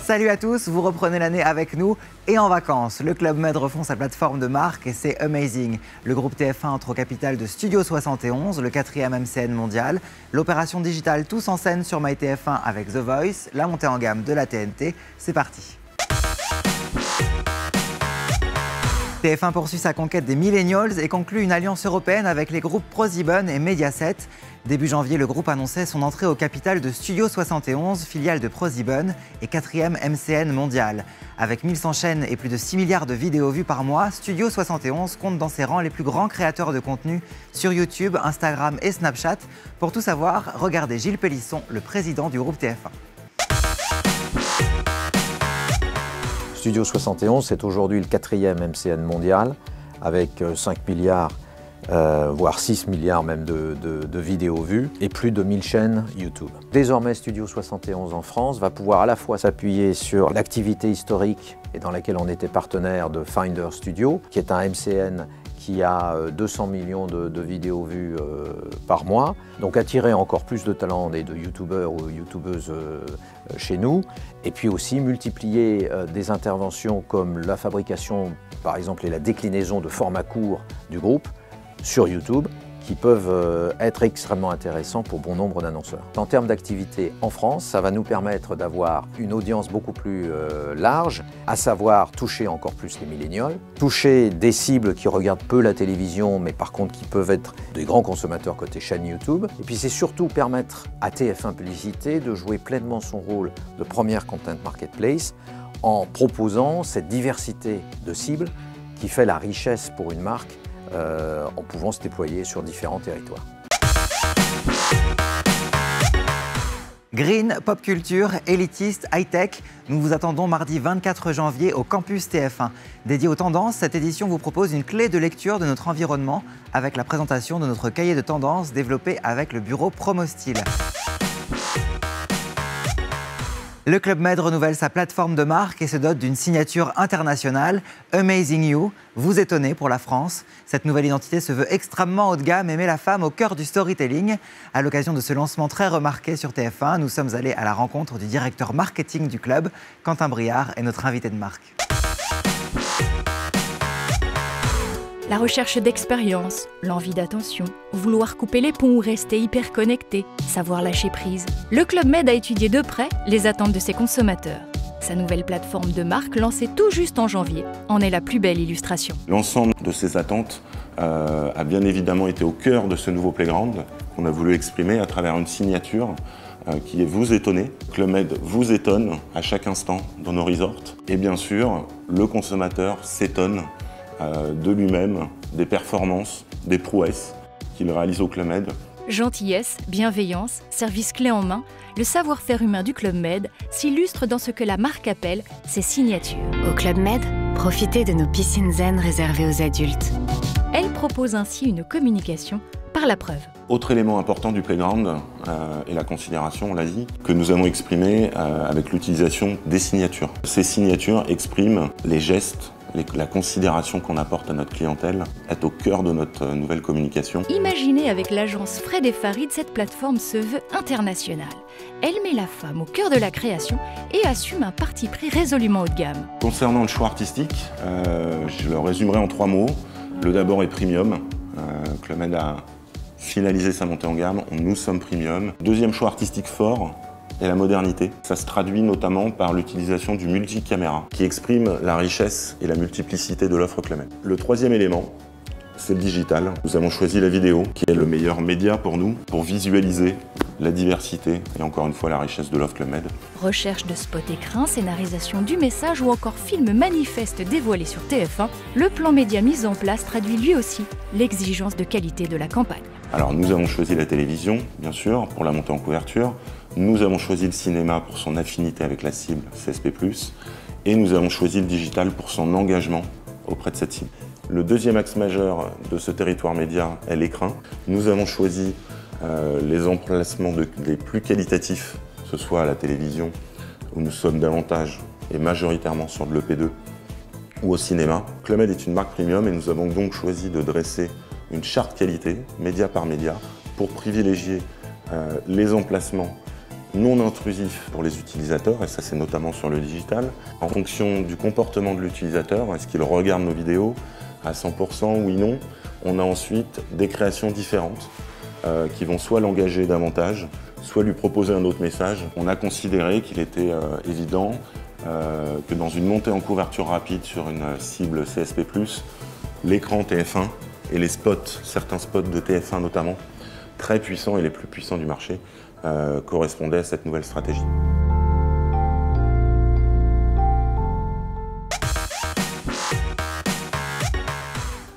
Salut à tous, vous reprenez l'année avec nous et en vacances. Le Club Med refond sa plateforme de marque et c'est amazing. Le groupe TF1 entre au capital de Studio 71, le 4e MCN mondial. L'opération digitale Tous en scène sur MyTF1 avec The Voice, la montée en gamme de la TNT. C'est parti. TF1 poursuit sa conquête des millennials et conclut une alliance européenne avec les groupes ProSieben et Mediaset. Début janvier, le groupe annonçait son entrée au capital de Studio 71, filiale de ProSieben et 4e MCN mondial. Avec 1100 chaînes et plus de 6 milliards de vidéos vues par mois, Studio 71 compte dans ses rangs les plus grands créateurs de contenu sur YouTube, Instagram et Snapchat. Pour tout savoir, regardez Gilles Pélisson, le président du groupe TF1. Studio 71, c'est aujourd'hui le 4e MCN mondial, avec 5 milliards, voire 6 milliards même de vidéos vues, et plus de 1000 chaînes YouTube. Désormais, Studio 71 en France va pouvoir à la fois s'appuyer sur l'activité historique et dans laquelle on était partenaire de Finder Studio, qui est un MCN qui a 200 millions de vidéos vues par mois, donc attirer encore plus de talents et de youtubeurs ou youtubeuses chez nous, et puis aussi multiplier des interventions comme la fabrication, par exemple, et la déclinaison de formats courts du groupe sur YouTube, qui peuvent être extrêmement intéressants pour bon nombre d'annonceurs. En termes d'activité en France, ça va nous permettre d'avoir une audience beaucoup plus large, à savoir toucher encore plus les millénials, toucher des cibles qui regardent peu la télévision, mais par contre qui peuvent être des grands consommateurs côté chaîne YouTube. Et puis c'est surtout permettre à TF1 Publicité de jouer pleinement son rôle de première content marketplace en proposant cette diversité de cibles qui fait la richesse pour une marque en pouvant se déployer sur différents territoires. Green, pop culture, élitiste, high-tech, nous vous attendons mardi 24 janvier au campus TF1. Dédié aux tendances, cette édition vous propose une clé de lecture de notre environnement avec la présentation de notre cahier de tendances développé avec le bureau Promostyle. Le Club Med renouvelle sa plateforme de marque et se dote d'une signature internationale, Amazing You, vous étonnez pour la France. Cette nouvelle identité se veut extrêmement haut de gamme et met la femme au cœur du storytelling. À l'occasion de ce lancement très remarqué sur TF1, nous sommes allés à la rencontre du directeur marketing du club, Quentin Briard, est notre invité de marque. La recherche d'expérience, l'envie d'attention, vouloir couper les ponts ou rester hyper connecté, savoir lâcher prise. Le Club Med a étudié de près les attentes de ses consommateurs. Sa nouvelle plateforme de marque, lancée tout juste en janvier, en est la plus belle illustration. L'ensemble de ces attentes a bien évidemment été au cœur de ce nouveau playground qu'on a voulu exprimer à travers une signature qui est vous étonner. Club Med vous étonne à chaque instant dans nos resorts. Et bien sûr, le consommateur s'étonne de lui-même, des performances, des prouesses qu'il réalise au Club Med. Gentillesse, bienveillance, service clé en main, le savoir-faire humain du Club Med s'illustre dans ce que la marque appelle ses signatures. Au Club Med, profitez de nos piscines zen réservées aux adultes. Elle propose ainsi une communication par la preuve. Autre élément important du playground est la considération, on l'a dit, que nous allons exprimer avec l'utilisation des signatures. Ces signatures expriment les gestes, la considération qu'on apporte à notre clientèle est au cœur de notre nouvelle communication. Imaginez avec l'agence Fred et Farid, cette plateforme se veut internationale. Elle met la femme au cœur de la création et assume un parti pris résolument haut de gamme. Concernant le choix artistique, je le résumerai en 3 mots. Le d'abord est premium. Club Med a finalisé sa montée en gamme, nous sommes premium. Deuxième choix artistique fort, et la modernité. Ça se traduit notamment par l'utilisation du multicaméra qui exprime la richesse et la multiplicité de l'offre Club Med. Le troisième élément, c'est le digital. Nous avons choisi la vidéo qui est le meilleur média pour nous pour visualiser la diversité et encore une fois la richesse de l'offre Club Med. Recherche de spots écrins, scénarisation du message ou encore film manifeste dévoilé sur TF1, le plan média mis en place traduit lui aussi l'exigence de qualité de la campagne. Alors nous avons choisi la télévision, bien sûr, pour la montée en couverture. Nous avons choisi le cinéma pour son affinité avec la cible CSP+, et nous avons choisi le digital pour son engagement auprès de cette cible. Le deuxième axe majeur de ce territoire média est l'écrin. Nous avons choisi les emplacements les plus qualitatifs, que ce soit à la télévision, où nous sommes davantage et majoritairement sur de l'EP2, ou au cinéma. Club Med est une marque premium et nous avons donc choisi de dresser une charte qualité, média par média, pour privilégier les emplacements non intrusif pour les utilisateurs, et ça c'est notamment sur le digital. En fonction du comportement de l'utilisateur, est-ce qu'il regarde nos vidéos à 100% oui non, on a ensuite des créations différentes qui vont soit l'engager davantage, soit lui proposer un autre message. On a considéré qu'il était évident que dans une montée en couverture rapide sur une cible CSP+, l'écran TF1 et les spots, certains spots de TF1 notamment, très puissants et les plus puissants du marché, correspondaient à cette nouvelle stratégie.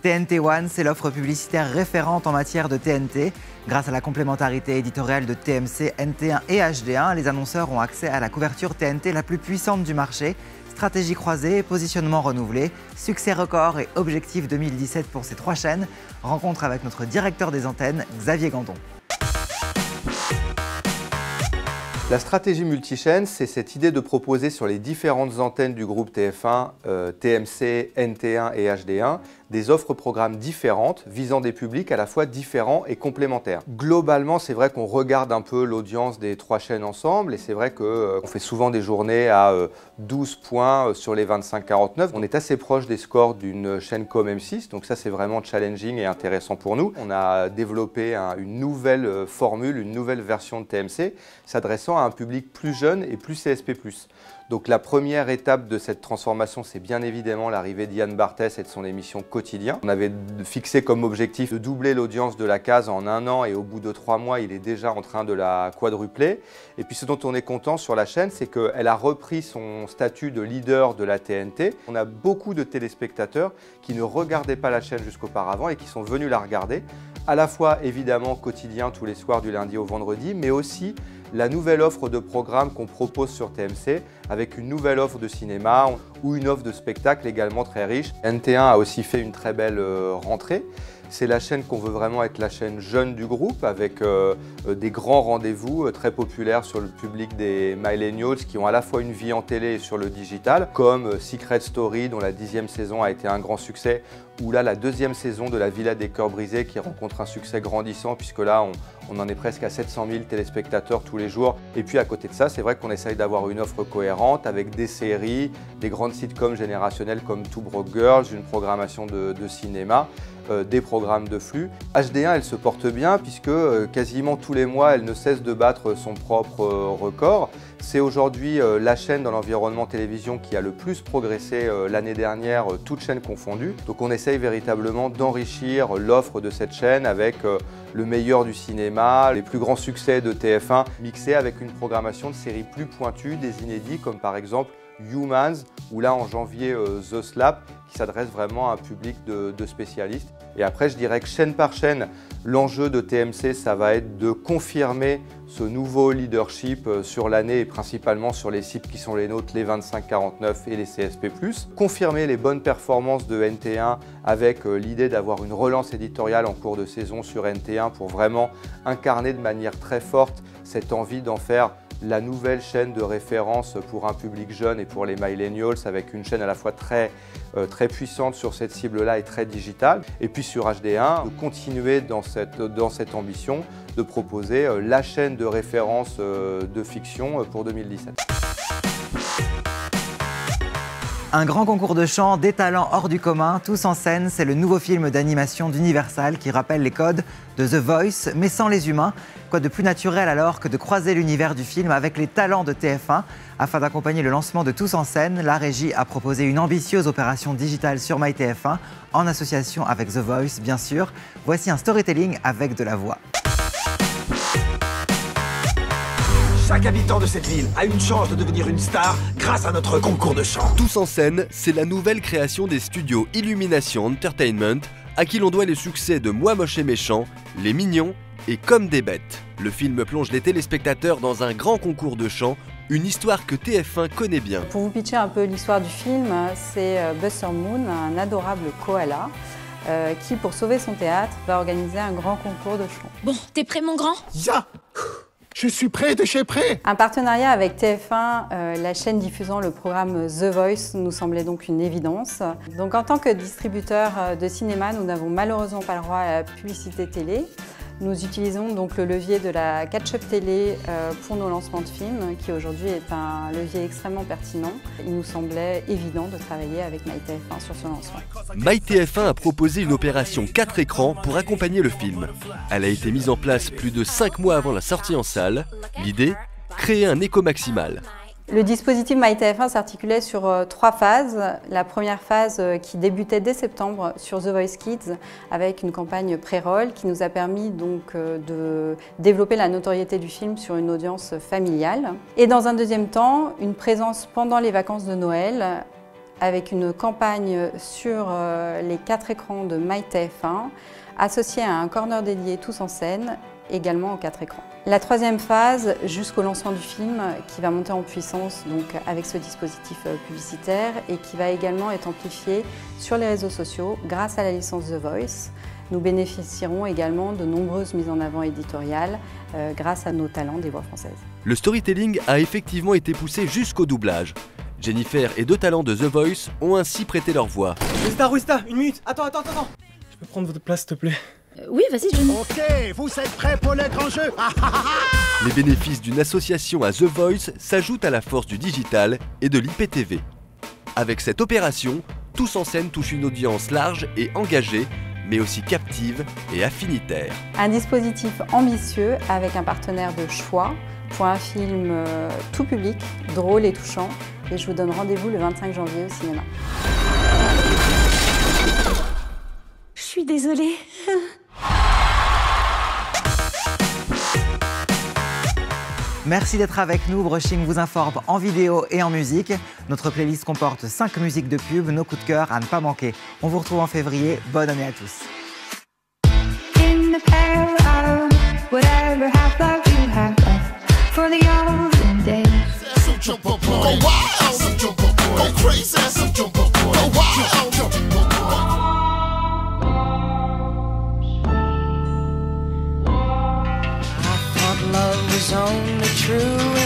TNT One, c'est l'offre publicitaire référente en matière de TNT. Grâce à la complémentarité éditoriale de TMC, NT1 et HD1, les annonceurs ont accès à la couverture TNT la plus puissante du marché. Stratégie croisée, positionnement renouvelé, succès record et objectif 2017 pour ces 3 chaînes. Rencontre avec notre directeur des antennes, Xavier Gandon. La stratégie multichaîne, c'est cette idée de proposer sur les différentes antennes du groupe TF1, TMC, NT1 et HD1, des offres programmes différentes visant des publics à la fois différents et complémentaires. Globalement, c'est vrai qu'on regarde un peu l'audience des 3 chaînes ensemble et c'est vrai qu'on fait souvent des journées à 12 points sur les 25-49. On est assez proche des scores d'une chaîne comme M6, donc ça c'est vraiment challenging et intéressant pour nous. On a développé une nouvelle formule, une nouvelle version de TMC s'adressant à un public plus jeune et plus CSP+. Donc la première étape de cette transformation, c'est bien évidemment l'arrivée d'Yann Barthès et de son émission Quotidien. On avait fixé comme objectif de doubler l'audience de la case en 1 an et au bout de 3 mois, il est déjà en train de la quadrupler. Et puis ce dont on est content sur la chaîne, c'est qu'elle a repris son statut de leader de la TNT. On a beaucoup de téléspectateurs qui ne regardaient pas la chaîne jusqu'auparavant et qui sont venus la regarder. À la fois évidemment Quotidien tous les soirs du lundi au vendredi, mais aussi la nouvelle offre de programme qu'on propose sur TMC avec une nouvelle offre de cinéma ou une offre de spectacle également très riche. NT1 a aussi fait une très belle rentrée. C'est la chaîne qu'on veut vraiment être la chaîne jeune du groupe avec des grands rendez-vous très populaires sur le public des millennials qui ont à la fois une vie en télé et sur le digital, comme Secret Story dont la 10e saison a été un grand succès, ou là la 2e saison de La Villa des Cœurs Brisés qui rencontre un succès grandissant puisque là on en est presque à 700 000 téléspectateurs tous les jours. Et puis à côté de ça, c'est vrai qu'on essaye d'avoir une offre cohérente avec des séries, des grandes sitcoms générationnelles comme Two Broke Girls, une programmation de cinéma, des programmes de flux. HD1, elle se porte bien puisque quasiment tous les mois, elle ne cesse de battre son propre record. C'est aujourd'hui la chaîne dans l'environnement télévision qui a le plus progressé l'année dernière, toutes chaînes confondues. Donc on essaye véritablement d'enrichir l'offre de cette chaîne avec le meilleur du cinéma, les plus grands succès de TF1, mixés avec une programmation de séries plus pointues, des inédits comme par exemple Humans, ou là en janvier The Slap, qui s'adresse vraiment à un public de spécialistes. Et après, je dirais que chaîne par chaîne, l'enjeu de TMC, ça va être de confirmer ce nouveau leadership sur l'année et principalement sur les cibles qui sont les nôtres, les 25-49 et les CSP+. Confirmer les bonnes performances de NT1 avec l'idée d'avoir une relance éditoriale en cours de saison sur NT1 pour vraiment incarner de manière très forte cette envie d'en faire la nouvelle chaîne de référence pour un public jeune et pour les millennials avec une chaîne à la fois très puissante sur cette cible-là et très digitale. Et puis sur HD1, de continuer dans cette ambition de proposer la chaîne de référence de fiction pour 2017. Un grand concours de chant, des talents hors du commun, tous en scène, c'est le nouveau film d'animation d'Universal qui rappelle les codes de The Voice, mais sans les humains. Quoi de plus naturel alors que de croiser l'univers du film avec les talents de TF1. Afin d'accompagner le lancement de Tous en scène, la régie a proposé une ambitieuse opération digitale sur MyTF1, en association avec The Voice bien sûr. Voici un storytelling avec de la voix. Chaque habitant de cette ville a une chance de devenir une star grâce à notre concours de chant. Tous en scène, c'est la nouvelle création des studios Illumination Entertainment, à qui l'on doit les succès de Moi moche et méchant, Les Mignons et Comme des bêtes. Le film plonge les téléspectateurs dans un grand concours de chant, une histoire que TF1 connaît bien. Pour vous pitcher un peu l'histoire du film, c'est Buster Moon, un adorable koala, qui, pour sauver son théâtre, va organiser un grand concours de chant. Bon, t'es prêt mon grand? Ya! Je suis prêt de chez prêt. Un partenariat avec TF1, la chaîne diffusant le programme The Voice, nous semblait donc une évidence. Donc en tant que distributeur de cinéma, nous n'avons malheureusement pas le droit à la publicité télé, Nous utilisons donc le levier de la catch-up télé pour nos lancements de films, qui aujourd'hui est un levier extrêmement pertinent. Il nous semblait évident de travailler avec MyTF1 sur ce lancement. MyTF1 a proposé une opération 4 écrans pour accompagner le film. Elle a été mise en place plus de 5 mois avant la sortie en salle. L'idée, créer un écho maximal. Le dispositif MyTF1 s'articulait sur 3 phases. La première phase qui débutait dès septembre sur The Voice Kids avec une campagne pré-roll qui nous a permis donc de développer la notoriété du film sur une audience familiale. Et dans un deuxième temps, une présence pendant les vacances de Noël avec une campagne sur les 4 écrans de MyTF1 associée à un corner dédié tous en scène, également aux 4 écrans. La troisième phase, jusqu'au lancement du film, qui va monter en puissance donc, avec ce dispositif publicitaire et qui va également être amplifié sur les réseaux sociaux grâce à la licence The Voice. Nous bénéficierons également de nombreuses mises en avant éditoriales grâce à nos talents des voix françaises. Le storytelling a effectivement été poussé jusqu'au doublage. Jennifer et 2 talents de The Voice ont ainsi prêté leur voix. Resta, 1 minute. Attends. Je peux prendre votre place, s'il te plaît? Oui, vas-y, Johnny. Ok, vous êtes prêts pour le grand jeu? Les bénéfices d'une association à The Voice s'ajoutent à la force du digital et de l'IPTV. Avec cette opération, Tous en scène touche une audience large et engagée, mais aussi captive et affinitaire. Un dispositif ambitieux avec un partenaire de choix pour un film tout public, drôle et touchant. Et je vous donne rendez-vous le 25 janvier au cinéma. Je suis désolée. Merci d'être avec nous. Brushing vous informe en vidéo et en musique. Notre playlist comporte 5 musiques de pub, nos coups de cœur à ne pas manquer. On vous retrouve en février. Bonne année à tous. Love was only true